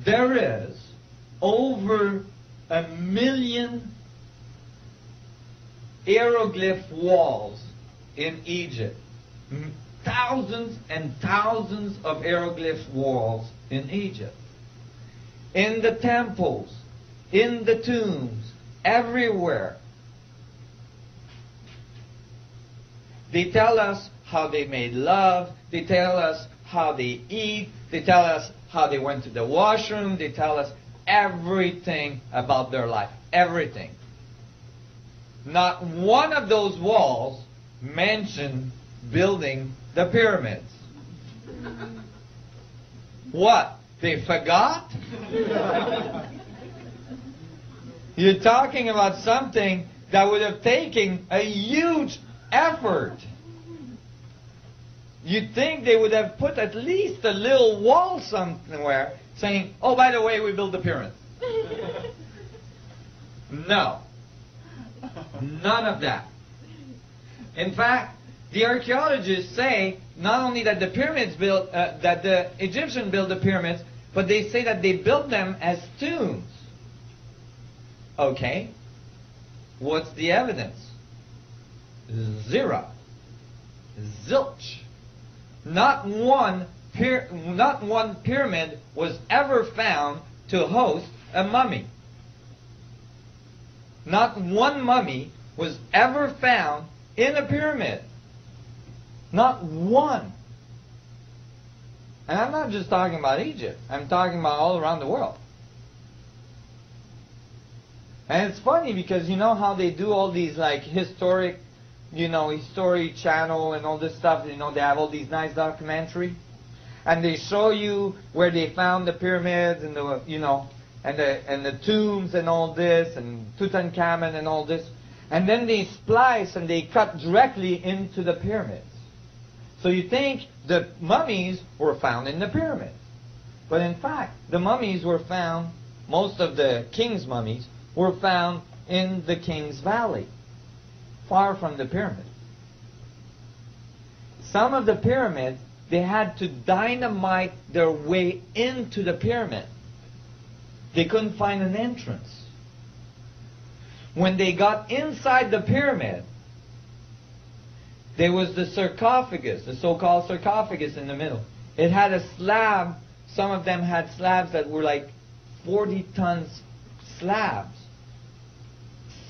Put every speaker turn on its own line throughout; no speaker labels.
there is over 1 million hieroglyph walls in Egypt. Thousands and thousands of hieroglyph walls in Egypt. In the temples, in the tombs, everywhere. They tell us how they made love. They tell us how they eat. They tell us how they went to the washroom. They tell us everything about their life. Everything. Not one of those walls mentioned building the pyramids. What? They forgot? You're talking about something that would have taken a huge effort. You'd think they would have put at least a little wall somewhere saying, oh, by the way, we built the pyramids. No. None of that. In fact, the archaeologists say not only that the pyramids built, that the Egyptians built the pyramids, but they say that they built them as tombs. Okay. What's the evidence? Zero. Zilch. Not one pyramid was ever found to host a mummy. Not one mummy was ever found in a pyramid. Not one. And I'm not just talking about Egypt. I'm talking about all around the world. And it's funny because you know how they do all these like historic, History Channel and all this stuff. They have all these nice documentaries, and they show you where they found the pyramids and and the tombs and all this, and Tutankhamun and all this, and then they splice and they cut directly into the pyramids. So you think the mummies were found in the pyramids, but in fact the mummies were found. Most of the king's mummies were found in the King's Valley, far from the pyramid. Some of the pyramids, they had to dynamite their way into the pyramid. They couldn't find an entrance. When they got inside the pyramid, there was the sarcophagus, the so-called sarcophagus in the middle. It had a slab. Some of them had slabs that were like 40 tons slabs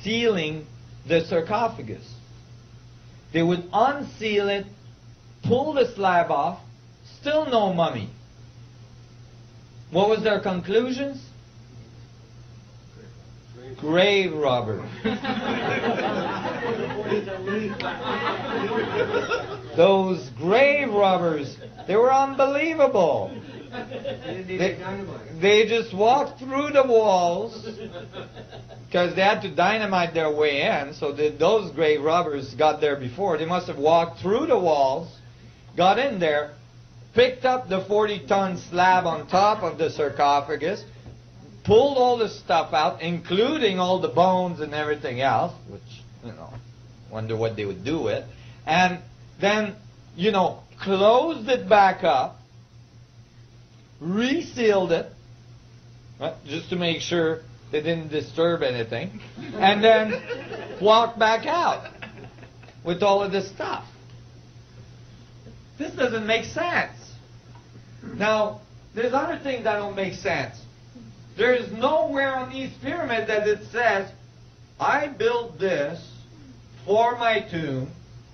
sealing the sarcophagus. They would unseal it, pull the slab off, still no mummy. What was their conclusions? Grave robbers. Those grave robbers, they were unbelievable. They just walked through the walls because they had to dynamite their way in. So those grave robbers got there before. They must have walked through the walls, got in there, picked up the 40-ton slab on top of the sarcophagus, pulled all the stuff out, including all the bones and everything else, which, wonder what they would do with, and then, closed it back up, resealed it, just to make sure they didn't disturb anything, and then walked back out with all of this stuff. This doesn't make sense. Now, there's other things that don't make sense. There is nowhere on these pyramids that it says, I built this for my tomb.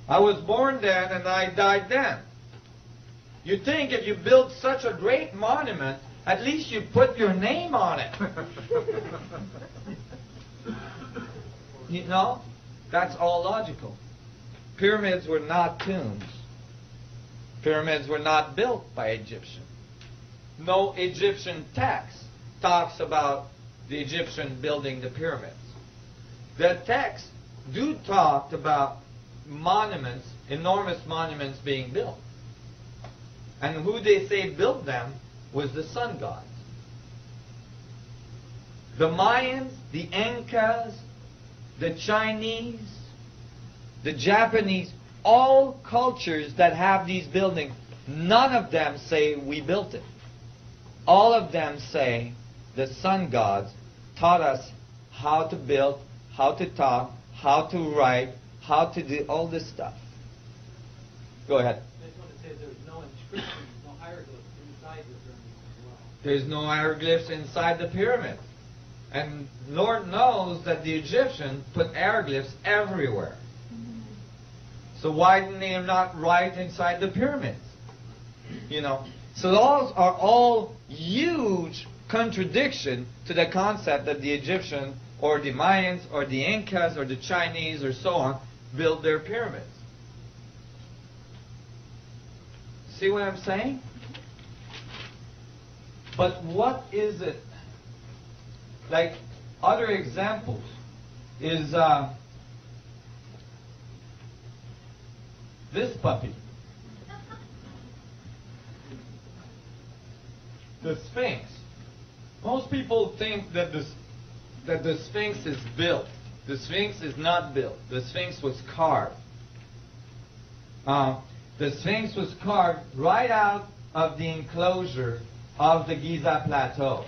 I was born then and I died then. You'd think if you built such a great monument, at least you put your name on it. That's all logical. Pyramids were not tombs. Pyramids were not built by Egyptians. No Egyptian text talks about the Egyptian building the pyramids. The texts do talk about monuments, enormous monuments being built. And who they say built them was the sun gods. The Mayans, the Incas, the Chinese, the Japanese, all cultures that have these buildings, none of them say we built it. all of them say the sun gods taught us how to build, how to talk, how to write, how to do all this stuff. Go ahead.
I just want to say there's no inscriptions, no hieroglyphs inside the pyramids as well.
There's no hieroglyphs inside the pyramid. And Lord knows that the Egyptians put hieroglyphs everywhere. So why didn't they not write inside the pyramids? You know, so those are all huge contradiction to the concept that the Egyptians or the Mayans or the Incas or the Chinese or so on built their pyramids. See what I'm saying? But what is it? Like other examples is this puppy. The Sphinx. Most people think that the Sphinx is built. The Sphinx is not built. The Sphinx was carved. The Sphinx was carved right out of the enclosure of the Giza Plateau.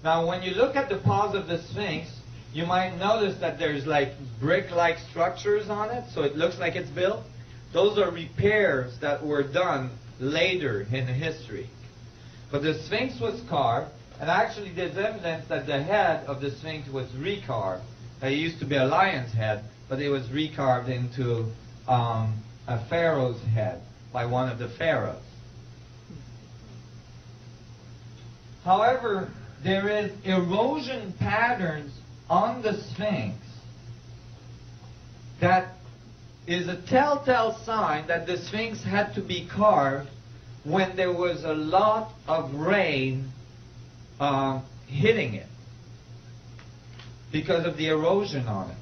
Now, when you look at the paws of the Sphinx, you might notice that there's like brick-like structures on it, so it looks like it's built. Those are repairs that were done later in history. But the Sphinx was carved, and actually there's evidence that the head of the Sphinx was recarved. It used to be a lion's head, but it was recarved into a pharaoh's head by one of the pharaohs. However, there is erosion patterns on the Sphinx that is a telltale sign that the Sphinx had to be carved when there was a lot of rain hitting it because of the erosion on it.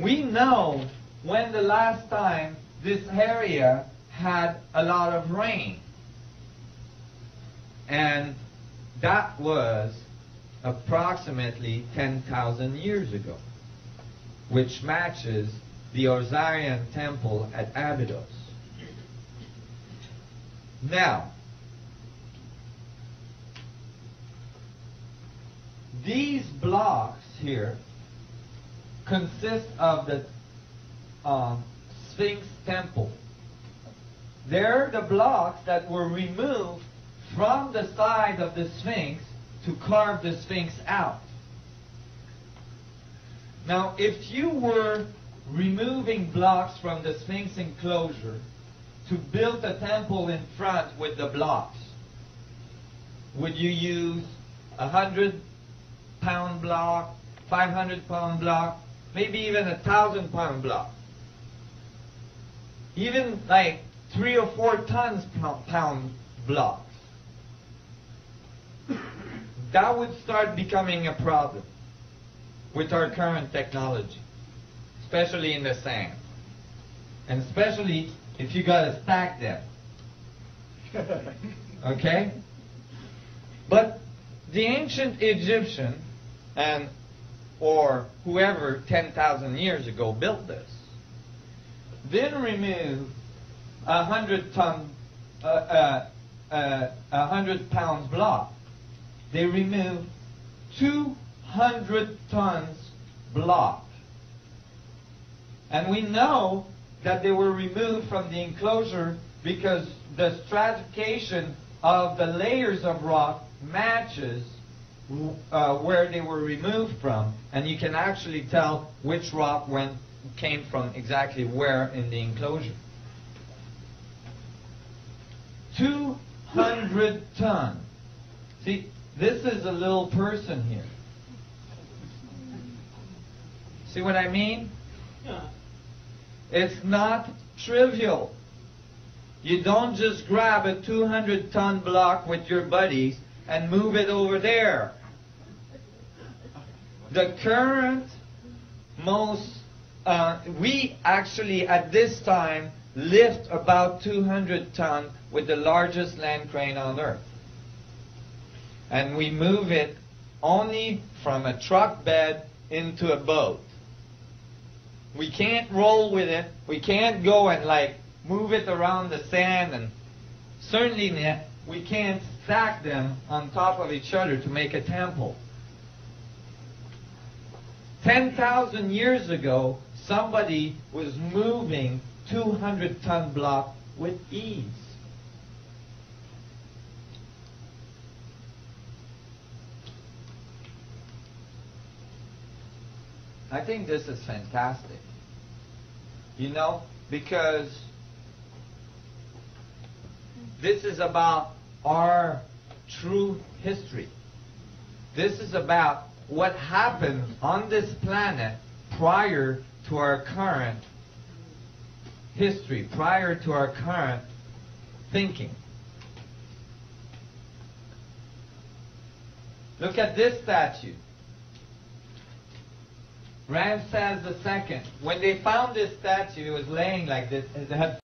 We know when the last time this area had a lot of rain. And that was approximately 10,000 years ago, which matches the Osirian temple at Abydos. Now, these blocks here consist of the Sphinx temple. They're the blocks that were removed from the side of the Sphinx to carve the Sphinx out. Now, if you were removing blocks from the Sphinx enclosure to build a temple in front with the blocks, would you use 100-pound block, 500-pound block, maybe even 1,000-pound block? Even like 3 or 4 tons pound blocks. That would start becoming a problem with our current technology, especially in the sand, and especially if you got to stack them. Okay? But the ancient Egyptian or whoever 10,000 years ago built this didn't remove 100-pound block. They removed 200 tons block. And we know that they were removed from the enclosure because the stratification of the layers of rock matches where they were removed from, and you can actually tell which rock came from exactly where in the enclosure. 200 tons. See, this is a little person here. See what I mean?
Yeah.
It's not trivial. You don't just grab a 200-ton block with your buddies and move it over there. The current we actually at this time lift about 200 tons with the largest land crane on earth. And we move it only from a truck bed into a boat. We can't roll with it. We can't go and like move it around the sand, and certainly we can't stack them on top of each other to make a temple. 10,000 years ago, somebody was moving 200-ton block with ease. I think this is fantastic. You know, because this is about our true history. This is about what happened on this planet prior to our current history, prior to our current thinking. Look at this statue. Ramses II. When they found this statue, it was laying like this. It had